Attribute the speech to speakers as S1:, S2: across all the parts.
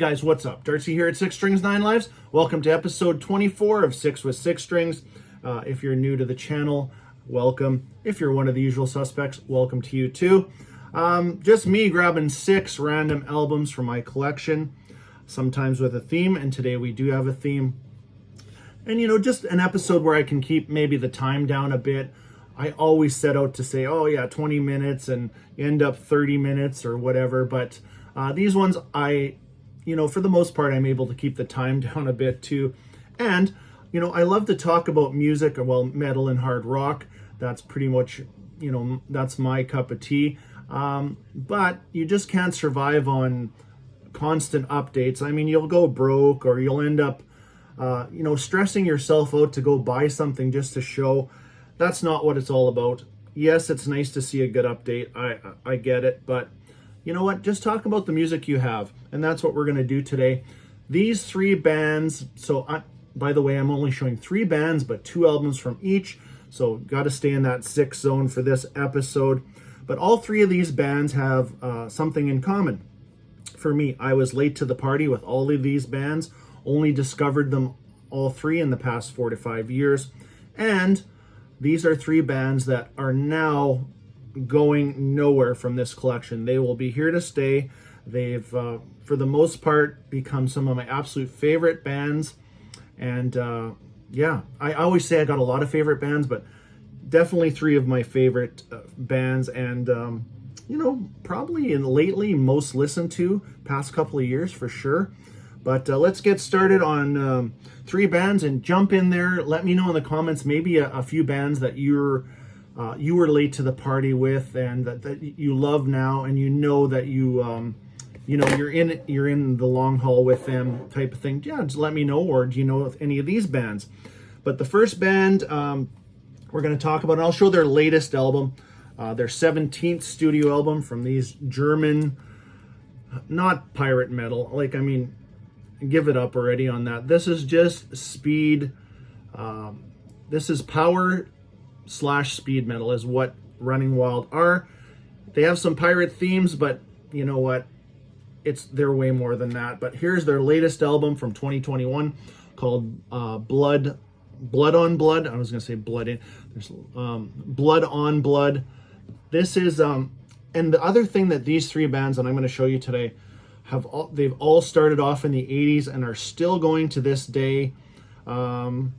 S1: Guys, what's up? Darcy here at 6 Strings 9 Lives. Welcome to episode 24 of 6 with 6 Strings. If you're new to the channel, welcome. If you're one of the usual suspects, welcome to you too. Just me grabbing 6 random albums from my collection, sometimes with a theme, and today we do have a theme. And just an episode where I can keep maybe the time down a bit. I always set out to say, oh yeah, 20 minutes, and you end up 30 minutes or whatever. But these ones, for the most part, I'm able to keep the time down a bit too. And, I love to talk about music, well, metal and hard rock. That's pretty much, that's my cup of tea. But you just can't survive on constant updates. I mean, you'll go broke, or you'll end up, stressing yourself out to go buy something just to show. That's not what it's all about. Yes, it's nice to see a good update. I get it, but you know what? Just talk about the music you have, and that's what we're going to do today. These 3 bands, by the way, I'm only showing 3 bands, but 2 albums from each, so got to stay in that 6 zone for this episode. But all 3 of these bands have something in common. For me, I was late to the party with all of these bands, only discovered them all 3 in the past 4 to 5 years, and these are 3 bands that are now going nowhere from this collection. They will be here to stay. They've, for the most part, become some of my absolute favorite bands. And yeah, I always say I got a lot of favorite bands, but definitely 3 of my favorite bands. And, probably lately most listened to past couple of years for sure. But let's get started on 3 bands and jump in there. Let me know in the comments maybe a few bands that you were late to the party with, and that you love now, and that you're in the long haul with them, type of thing. Yeah, just let me know. Or do you know any of these bands? But the first band we're going to talk about, and I'll show their latest album, their 17th studio album from these German, not pirate metal. Give it up already on that. This is just speed. This is power/speed metal is what Running Wild are. They have some pirate themes, but you know what? They're way more than that. But here's their latest album from 2021 called Blood on Blood. I was gonna say Blood in. There's Blood on Blood. This is and the other thing that these 3 bands that I'm going to show you today they've all started off in the 80s and are still going to this day. The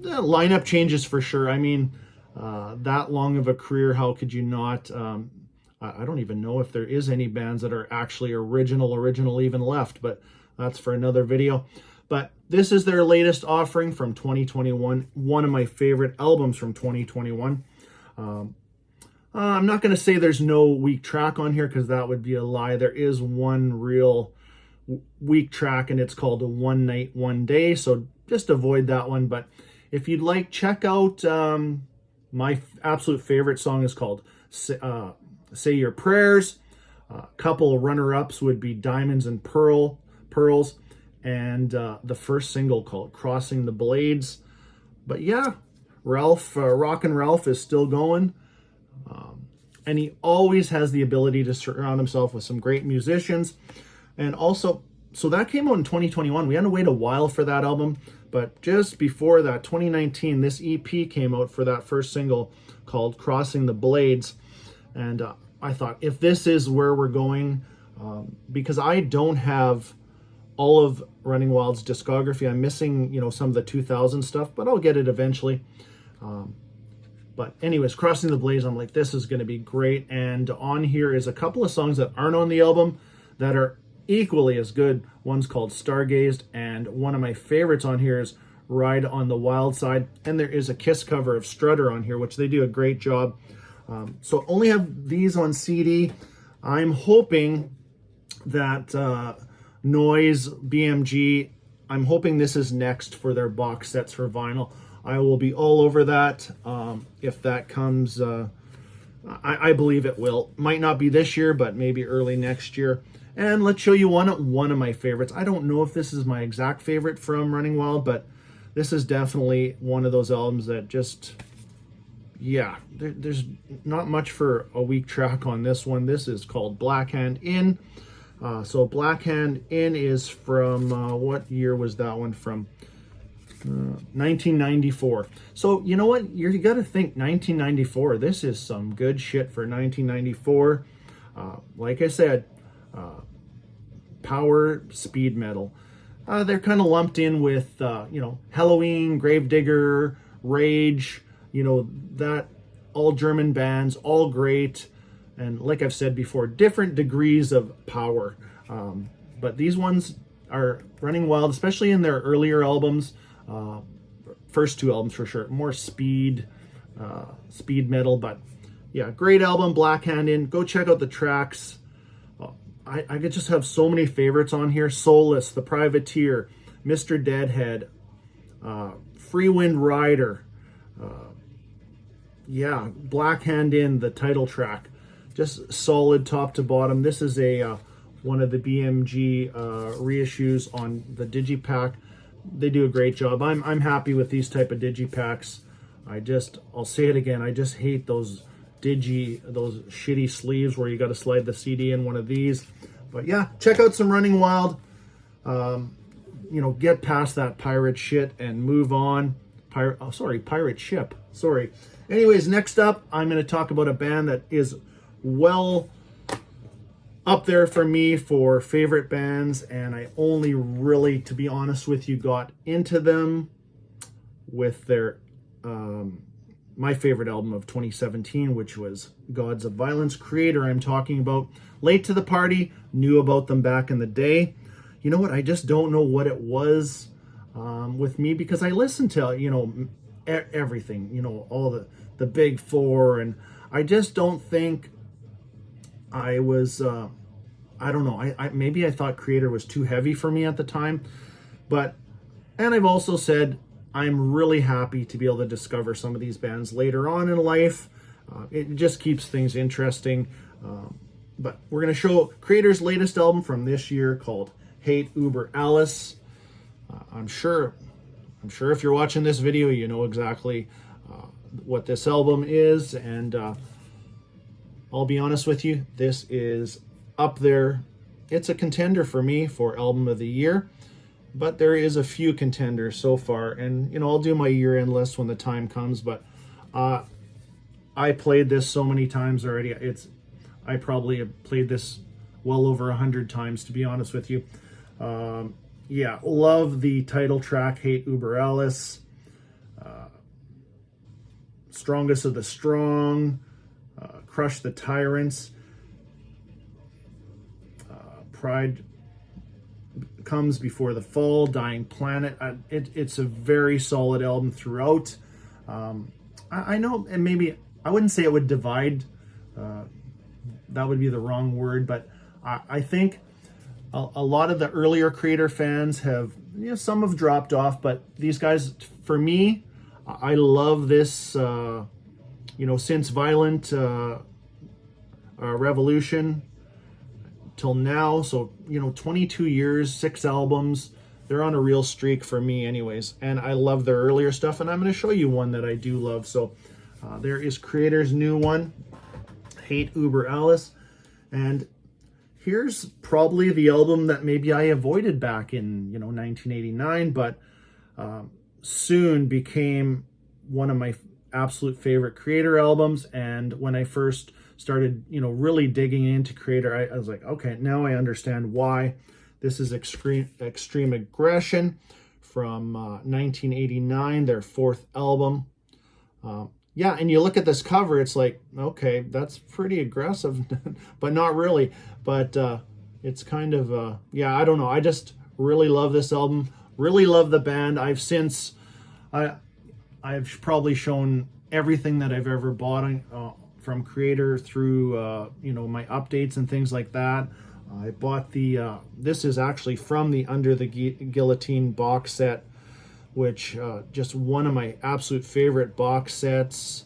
S1: lineup changes for sure. I mean, that long of a career, how could you not? I don't even know if there is any bands that are actually original even left, but that's for another video. But this is their latest offering from 2021, one of my favorite albums from 2021. I'm not going to say there's no weak track on here, because that would be a lie. There is one real weak track, and it's called One Night, One Day, so just avoid that one. But if you'd like, check out my absolute favorite song is called Say Your Prayers. A couple runner-ups would be Diamonds and Pearls, and the first single called Crossing the Blades. But yeah, Rockin' Ralph is still going. And he always has the ability to surround himself with some great musicians. And also, so that came out in 2021. We had to wait a while for that album. But just before that, 2019, this EP came out for that first single called Crossing the Blades. And I thought, if this is where we're going, because I don't have all of Running Wild's discography. I'm missing, some of the 2000 stuff, but I'll get it eventually. But anyways, Crossing the Blades, I'm like, this is going to be great. And on here is a couple of songs that aren't on the album that are equally as good. One's called Stargazed, and one of my favorites on here is Ride on the Wild Side. And there is a Kiss cover of Strutter on here, which they do a great job. So only have these on CD. I'm hoping that Noise, BMG, I'm hoping this is next for their box sets for vinyl. I will be all over that if that comes. I believe it will. Might not be this year, but maybe early next year. And let's show you one of my favorites. I don't know if this is my exact favorite from Running Wild, but this is definitely one of those albums that just, yeah, there's not much for a weak track on this one. This is called Black Hand In. So Black Hand In is from, what year was that one from? 1994. So you know what? You got to think 1994. This is some good shit for 1994. Like I said, power speed metal. They're kind of lumped in with, Halloween, Gravedigger, Rage, that all German bands, all great. And like I've said before, different degrees of power. But these ones are running wild, especially in their earlier albums. First two albums for sure. More speed metal. But yeah, great album, Black Hand In. Go check out the tracks. I could just have so many favorites on here. Soulless, The Privateer, Mr. Deadhead, Free Wind Rider. Black Hand In, the title track. Just solid top to bottom. This is one of the BMG reissues on the Digipack. They do a great job. I'm happy with these type of Digipacks. I'll say it again, I just hate those shitty sleeves where you got to slide the CD in one of these. But yeah, check out some Running Wild. Get past that pirate shit and move on. Pirate ship. Sorry. Anyways, next up, I'm going to talk about a band that is well up there for me for favorite bands, and I only really, to be honest with you, got into them with their my favorite album of 2017, which was Gods of Violence. Creator I'm talking about. Late to the party, knew about them back in the day. You know what? I just don't know what it was with me, because I listened to everything, all the big four, and I just don't think I was I don't know, I maybe I thought Creator was too heavy for me at the time. And I've also said I'm really happy to be able to discover some of these bands later on in life. It just keeps things interesting. But we're going to show Creator's latest album from this year called Hate Uber Alice. I'm sure if you're watching this video, you know exactly what this album is. And I'll be honest with you, this is up there. It's a contender for me for Album of the Year. But there is a few contenders so far, and I'll do my year-end list when the time comes. But I played this so many times already. I probably have played this well over 100 times, to be honest with you. Love the title track, Hate Uber Alice. Strongest of the Strong, Crush the Tyrants. Pride Comes Before the Fall, Dying Planet. It's a very solid album throughout. I know, and maybe I wouldn't say it would divide. That would be the wrong word, but I think a lot of the earlier Creator fans have, some have dropped off, but these guys, for me, I love this, since Violent Revolution till now. So, 22 years, 6 albums. They're on a real streak for me anyways. And I love their earlier stuff, and I'm going to show you one that I do love. So there is Creator's new one, Hate Uber Alice. And here's probably the album that maybe I avoided back in, 1989, but soon became one of my absolute favorite Creator albums. And when I first started, really digging into Creator, I was like, okay, now I understand why. This is Extreme Aggression from 1989, their 4th album. And you look at this cover, it's like, okay, that's pretty aggressive, but not really. But it's kind of, I don't know. I just really love this album, really love the band. I've probably shown everything that I've ever bought from Creator through, my updates and things like that. I bought this is actually from the Under the Guillotine box set, which just one of my absolute favorite box sets,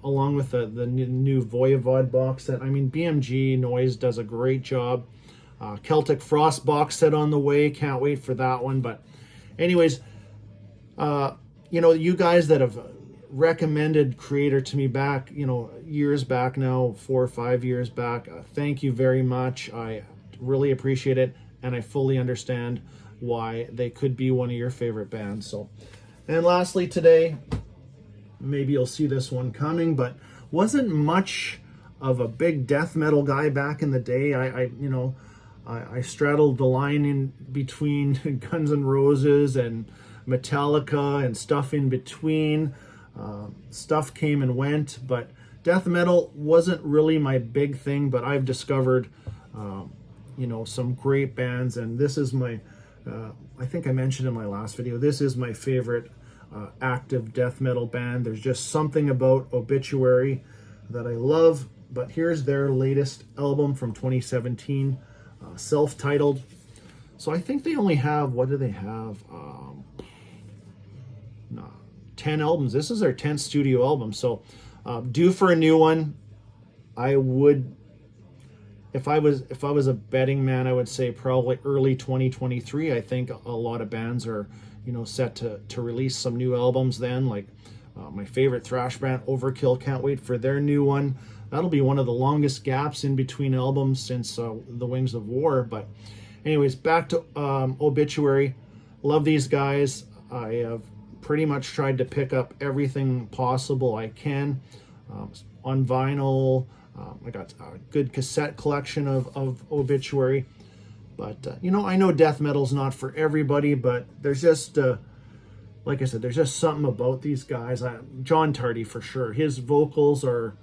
S1: along with the new Voivod box set. I mean, BMG Noise does a great job. Celtic Frost box set on the way. Can't wait for that one. But anyways, you guys that have recommended Creator to me back, years back now, 4 or 5 years back, thank you very much. I really appreciate it, and I fully understand why they could be one of your favorite bands. So, and lastly today, maybe you'll see this one coming, but wasn't much of a big death metal guy back in the day. I straddled the line in between Guns N' Roses and Metallica and stuff in between. Stuff came and went, but death metal wasn't really my big thing. But I've discovered, some great bands, and this is my, I think I mentioned in my last video, this is my favorite active death metal band. There's just something about Obituary that I love. But here's their latest album from 2017, self-titled. So I think they only have, what do they have? 10 albums. This is their 10th studio album. So due for a new one. I would, if I was a betting man, I would say probably early 2023. I think a lot of bands are, set to release some new albums then. Like my favorite thrash band, Overkill, can't wait for their new one. That'll be one of the longest gaps in between albums since The Wings of War. But anyways, back to Obituary. Love these guys. I have pretty much tried to pick up everything possible I can on vinyl. I got a good cassette collection of Obituary. But, I know death metal's not for everybody, but there's just, like I said, there's just something about these guys. John Tardy, for sure. His vocals are,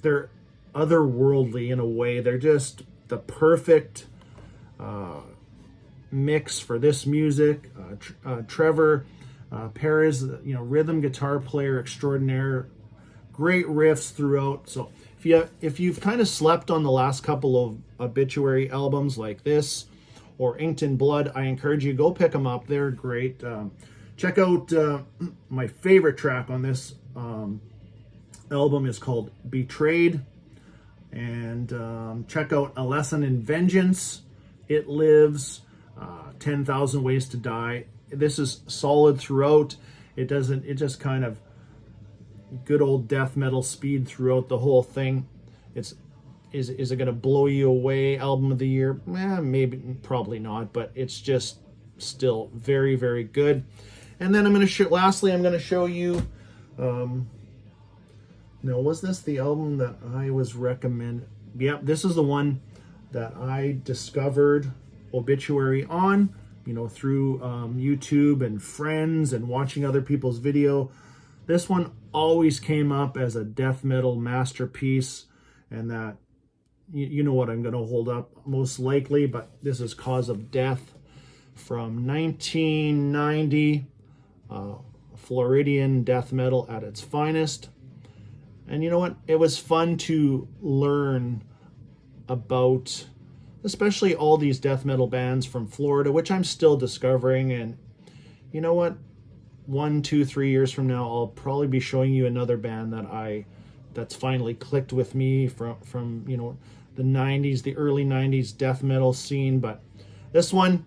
S1: they're otherworldly in a way. They're just the perfect mix for this music. Trevor Perez, rhythm guitar player extraordinaire. Great riffs throughout. So if you've kind of slept on the last couple of Obituary albums like this or Inked in Blood, I encourage you, go pick them up. They're great. Check out my favorite track on this album is called Betrayed. And check out A Lesson in Vengeance, It Lives, 10,000 Ways to Die. This is solid throughout. It just kind of good old death metal speed throughout the whole thing. Is it going to blow you away? Album of the year? Maybe, probably not, but it's just still very, very good. And then lastly, I'm going to show you, was this the album that I was recommended? Yeah, this is the one that I discovered Obituary on, through YouTube and friends and watching other people's video. This one always came up as a death metal masterpiece, and that, you know what I'm going to hold up most likely, but this is Cause of Death from 1990, Floridian death metal at its finest. And you know what? It was fun to learn about, especially all these death metal bands from Florida, which I'm still discovering. And you know what? 1, 2, 3 years from now, I'll probably be showing you another band that's finally clicked with me from the 90s, the early 90s death metal scene. But this one,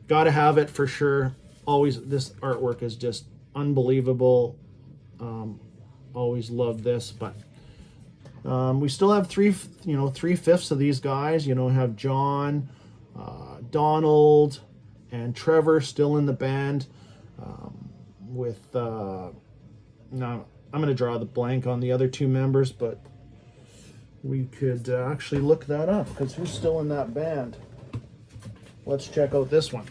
S1: gotta have it for sure. Always, this artwork is just unbelievable. Always loved this. But we still have 3/5 of these guys. Have John, Donald, and Trevor still in the band. With now I'm going to draw the blank on the other two members, but we could actually look that up, because who's still in that band? Let's check out this one.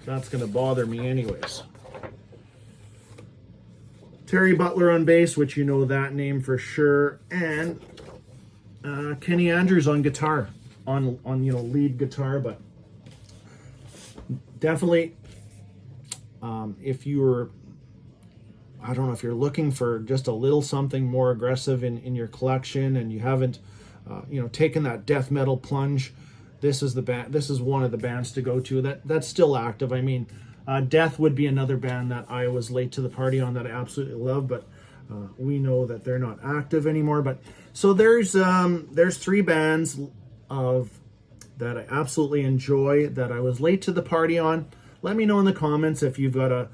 S1: That's going to bother me anyways. Terry Butler on bass, which you know that name for sure, and Kenny Andrews on guitar, on lead guitar. But definitely, if you're, I don't know, if you're looking for just a little something more aggressive in your collection, and you haven't taken that death metal plunge, this is the band. This is one of the bands to go to that's still active. I mean, Death would be another band that I was late to the party on that I absolutely love, but we know that they're not active anymore. But so there's 3 bands that I absolutely enjoy that I was late to the party on. Let me know in the comments if you've got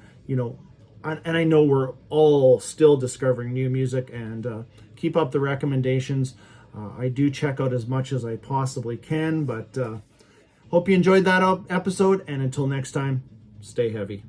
S1: and I know we're all still discovering new music, and keep up the recommendations. I do check out as much as I possibly can, but hope you enjoyed that episode, and until next time, stay heavy.